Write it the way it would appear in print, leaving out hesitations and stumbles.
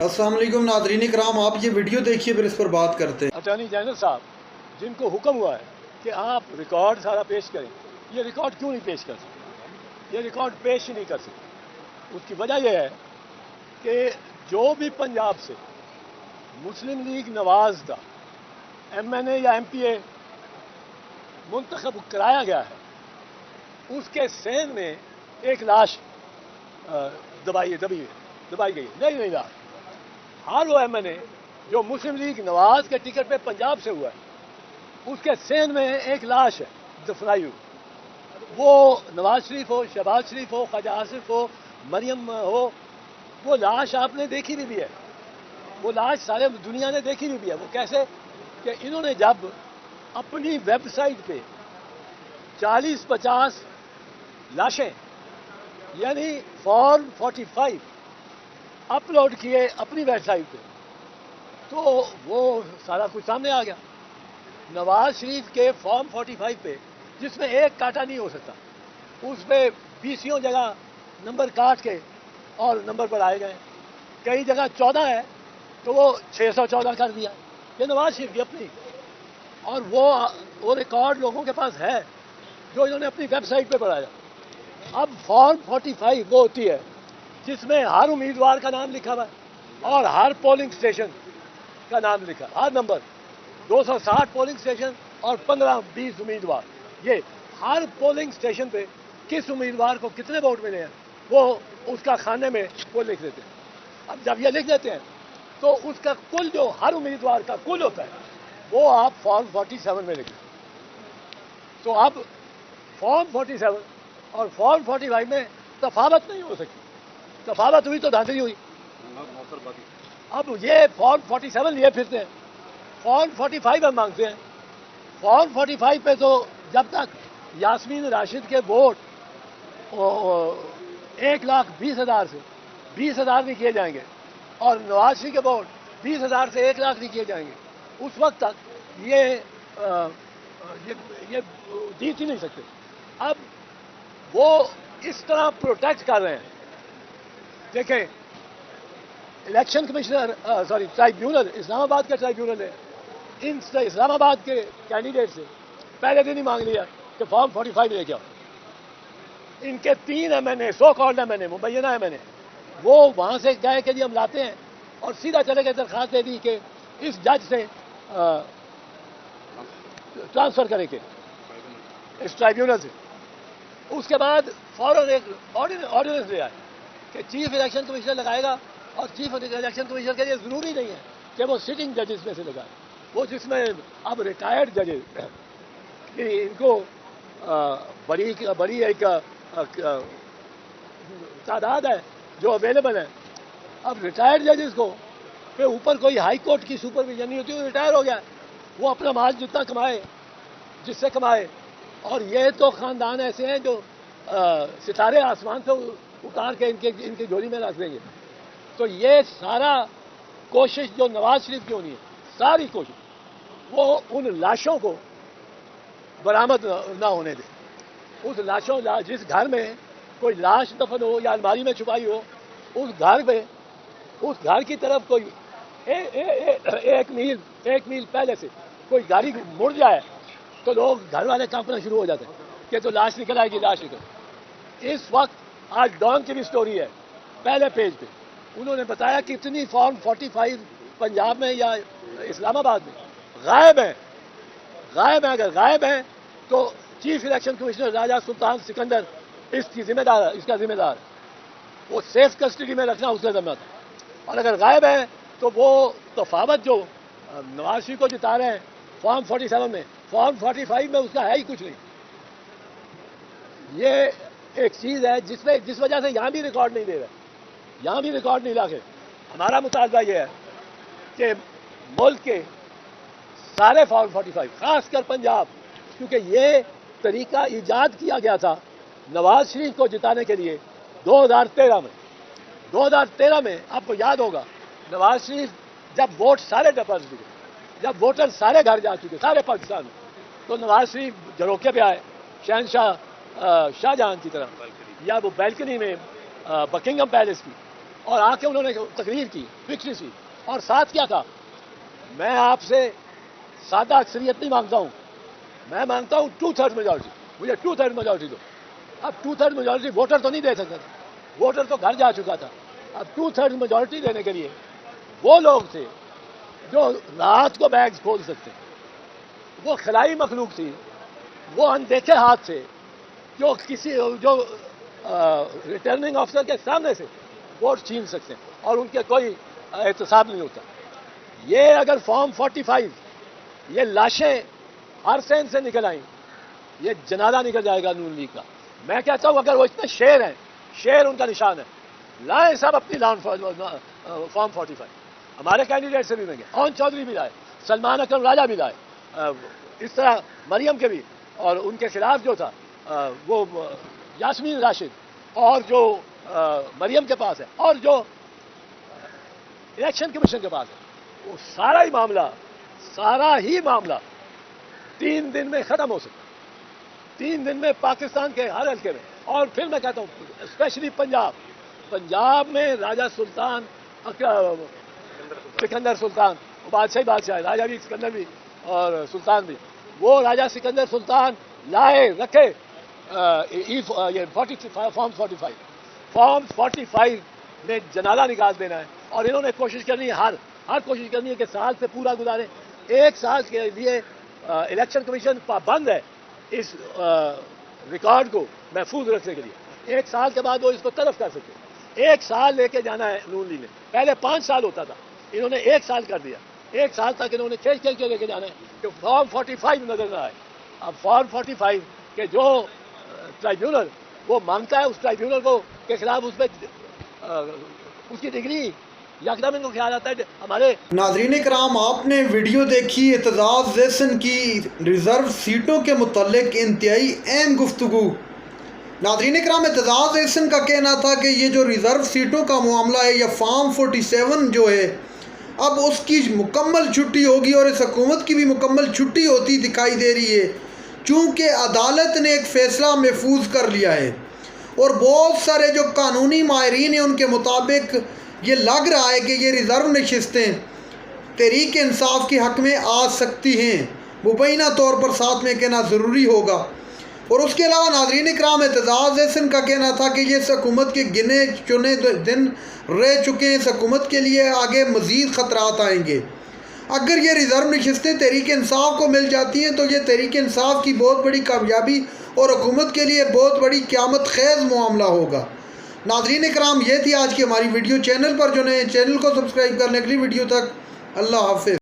السلام علیکم ناظرین کرام، آپ یہ ویڈیو دیکھیے پھر اس پر بات کرتے ہیں۔ اٹارنی جنرل صاحب جن کو حکم ہوا ہے کہ آپ ریکارڈ سارا پیش کریں، یہ ریکارڈ کیوں نہیں پیش کر سکتے؟ یہ ریکارڈ پیش ہی نہیں کر سکتے۔ اس کی وجہ یہ ہے کہ جو بھی پنجاب سے مسلم لیگ نواز کا ایم این اے یا ایم پی اے منتخب کرایا گیا ہے، اس کے سین میں ایک لاش دبائی گئی، نہیں لاش۔ ہر وہ ایم این اے جو مسلم لیگ نواز کے ٹکٹ پہ پنجاب سے ہوا ہے، اس کے سین میں ایک لاش ہے دفنائی ہوئی۔ وہ نواز شریف ہو، شہباز شریف ہو، خواجہ آصف ہو، مریم ہو، وہ لاش آپ نے دیکھی بھی ہے، وہ لاش سارے دنیا نے دیکھی بھی ہے۔ وہ کیسے کہ انہوں نے جب اپنی ویب سائٹ پہ 40-50 لاشیں یعنی فارم 45 اپلوڈ کیے اپنی ویب سائٹ پہ، تو وہ سارا کچھ سامنے آ گیا۔ نواز شریف کے فارم 45 پہ جس میں ایک کاٹا نہیں ہو سکتا، اس پہ 20 جگہ نمبر کاٹ کے اور نمبر پر آئے گئے۔ کئی جگہ 14 ہے تو وہ 614 کر دیا۔ یہ نواز شریف کی اپنی، اور وہ ریکارڈ لوگوں کے پاس ہے جو انہوں نے اپنی ویب سائٹ پہ بڑھایا۔ اب فارم 45 وہ ہوتی ہے جس میں ہر امیدوار کا نام لکھا ہوا ہے اور ہر پولنگ اسٹیشن کا نام لکھا، ہر نمبر 260 پولنگ اسٹیشن اور 15-20 امیدوار، یہ ہر پولنگ اسٹیشن پہ کس امیدوار کو کتنے ووٹ ملے ہیں وہ اس کا خانے میں وہ لکھ دیتے ہیں۔ اب جب یہ لکھ دیتے ہیں تو اس کا کل جو ہر امیدوار کا کل ہوتا ہے وہ آپ فارم 47 میں لکھیں۔ تو اب فارم 47 اور فارم 45 میں تفاوت نہیں ہو سکتی، تفاوت ہوئی تو دھاندلی ہوئی۔ اب یہ فارم 47 لیے پھرتے ہیں، فارم 45 ہم مانگتے ہیں۔ فارم 45 پہ تو جب تک یاسمین راشد کے ووٹ 1,20,000 سے 20,000 نہیں کیے جائیں گے اور نواز شریف کے ووٹ 20,000 سے 1,00,000 نہیں کیے جائیں گے، اس وقت تک یہ جیت ہی نہیں سکتے۔ اب وہ اس طرح پروٹیکٹ کر رہے ہیں۔ دیکھیں، الیکشن کمشنر ٹرائیبیونل اسلام آباد کا ٹرائیبیونل ہے، ان اسلام آباد کے کینڈیڈیٹ سے پہلے دن ہی مانگ لیا کہ فارم 45 لے کے آؤ۔ ان کے 3 ایم این اے، سو کالڈ ایم این اے، مبینہ ایم این اے، وہ وہاں سے گئے کہ جی ہم لاتے ہیں، اور سیدھا چلے گئے درخواست دے دی کہ اس جج سے ٹرانسفر کریں کے اس ٹرائیبیونل سے۔ اس کے بعد فوراً ایک آرڈیننس لے آئے کہ چیف الیکشن کمشنر لگائے گا، اور چیف الیکشن کمشنر کے لیے ضروری نہیں ہے کہ وہ سٹنگ ججز میں سے لگائے، وہ جس میں اب ریٹائرڈ ججز ان کو بڑی ایک تعداد ہے جو اویلیبل ہے۔ اب ریٹائرڈ ججز کو پہ اوپر کوئی ہائی کورٹ کی سپرویژن نہیں ہوتی، وہ ریٹائر ہو گیا، وہ اپنا مال جتنا کمائے جس سے کمائے۔ اور یہ تو خاندان ایسے ہیں جو ستارے آسمان سے اتار کے ان کی جولی میں رکھ دیں گے۔ تو یہ سارا کوشش جو نواز شریف کی ہونی ہے، ساری کوشش وہ ان لاشوں کو برآمد نہ ہونے دے۔ اس لاشوں جس گھر میں کوئی لاش دفن ہو یا الماری میں چھپائی ہو، اس گھر کی طرف کوئی ایک میل پہلے سے کوئی گاڑی مڑ جائے تو لوگ گھر والے کانپنا شروع ہو جاتے ہیں کہ تو لاش نکل آئے گی، لاش نکل۔ اس وقت آج ڈان کی بھی سٹوری ہے، پہلے پیج پہ انہوں نے بتایا کہ اتنی فارم 45 پنجاب میں یا اسلام آباد میں غائب ہیں۔ اگر غائب ہیں تو چیف الیکشن کمشنر راجہ سلطان سکندر اس کا ذمہ دار ہے، وہ سیف کسٹڈی میں رکھنا اس کا ذمہ تھا۔ اور اگر غائب ہیں تو وہ تفاوت جو نواز شریف کو جتا رہے ہیں فارم 47 میں، فارم 45 میں اس کا ہے ہی کچھ نہیں۔ یہ ایک چیز ہے جس وجہ سے یہاں بھی ریکارڈ نہیں دے رہے، یہاں بھی ریکارڈ نہیں لاکے۔ ہمارا مطالبہ یہ ہے کہ ملک کے سارے فارم 45 خاص کر پنجاب، کیونکہ یہ طریقہ ایجاد کیا گیا تھا نواز شریف کو جتانے کے لیے 2013 میں آپ کو یاد ہوگا، نواز شریف جب ووٹ سارے ڈپازٹ ہوئے، جب ووٹر سارے گھر جا چکے سارے پاکستان میں، تو نواز شریف جھروکے پہ آئے شہنشاہ شاہ جہاں کی طرح، یا وہ بیلکنی میں بکنگم پیلس کی، اور آ کے انہوں نے تقریر کی وکٹری سی، اور ساتھ کیا تھا، میں آپ سے سادہ اکثریت نہیں مانگتا ہوں، میں مانگتا ہوں 2/3 میجورٹی، مجھے 2/3 میجورٹی دو۔ اب 2/3 میجورٹی ووٹر تو نہیں دے سکتا تھا، ووٹر تو گھر جا چکا تھا، اب 2/3 میجورٹی دینے کے لیے وہ لوگ تھے جو رات کو بیگز کھول سکتے، وہ خلائی مخلوق تھی، وہ اندیکھے ہاتھ سے جو کسی جو ریٹرننگ آفیسر کے سامنے سے ووٹ چھین سکتے ہیں اور ان کے کوئی احتساب نہیں ہوتا۔ یہ اگر فارم 45 یہ لاشیں ہر سین سے نکل آئیں، یہ جنازہ نکل جائے گا نون لیگ کا۔ میں کہتا ہوں اگر وہ اتنے شیر ہیں، شیر ان کا نشان ہے، لائیں سب اپنی فارم 45۔ ہمارے کینڈیڈیٹ سے بھی ملیں گے، اون چودھری بھی لائے، سلمان اکرم راجہ بھی لائے، اس طرح مریم کے بھی، اور ان کے خلاف جو تھا وہ یاسمین راشد، اور جو مریم کے پاس ہے، اور جو الیکشن کمیشن کے پاس ہے، وہ سارا ہی معاملہ 3 دن میں ختم ہو سکتا ہے، 3 دن میں پاکستان کے ہر حلقے میں۔ اور پھر میں کہتا ہوں اسپیشلی پنجاب میں راجہ سلطان سکندر سلطان، بادشاہ ہے، راجہ بھی سکندر بھی اور سلطان بھی، وہ راجہ سکندر سلطان لائے رکھے یہ فارم 45، فارم 45 میں جنازہ نکال دینا ہے، اور انہوں نے کوشش کرنی ہے، ہر کوشش کرنی ہے کہ سال سے پورا گزارے۔ 1 سال کے لیے الیکشن کمیشن پابند ہے اس ریکارڈ کو محفوظ رکھنے کے لیے، 1 سال کے بعد وہ اس کو طرف کر سکتے، 1 سال لے کے جانا ہے نون لیگ نے، پہلے 5 سال ہوتا تھا، انہوں نے 1 سال کر دیا، 1 سال تک انہوں نے کھیل کے لے کے جانا ہے کہ فارم 45 نظر نہ آئے۔ اب فارم 45 کے جو ٹرائیبیونل وہ مانگتا ہے، اس ٹرائیبیونل کو کے خلاف اس پہ اس کی ڈگری یکدم ان کو خیال آتا ہے ہمارے۔ ناظرین کرام، آپ نے ویڈیو دیکھی اعتزاز احسن کی ریزرو سیٹوں کے متعلق انتہائی اہم گفتگو۔ ناظرین کرام، اعتزاز احسن کا کہنا تھا کہ یہ جو ریزرو سیٹوں کا معاملہ ہے، یا فارم 47 جو ہے، اب اس کی مکمل چھٹی ہوگی، اور اس حکومت کی بھی مکمل چھٹی ہوتی دکھائی دے رہی ہے، چونکہ عدالت نے ایک فیصلہ محفوظ کر لیا ہے، اور بہت سارے جو قانونی ماہرین ہیں ان کے مطابق یہ لگ رہا ہے کہ یہ ریزرو نشستیں تحریک انصاف کے حق میں آ سکتی ہیں، مبینہ طور پر ساتھ میں کہنا ضروری ہوگا۔ اور اس کے علاوہ ناظرین کرام، اعتزاز احسن کا کہنا تھا کہ یہ اس حکومت کے گنے چنے دن رہ چکے ہیں، اس حکومت کے لیے آگے مزید خطرات آئیں گے۔ اگر یہ ریزرو نشستیں تحریک انصاف کو مل جاتی ہیں تو یہ تحریک انصاف کی بہت بڑی کامیابی اور حکومت کے لیے بہت بڑی قیامت خیز معاملہ ہوگا۔ ناظرین کرام، یہ تھی آج کی ہماری ویڈیو۔ چینل پر جو نئے چینل کو سبسکرائب کرنے کے لیے ویڈیو تک اللہ حافظ۔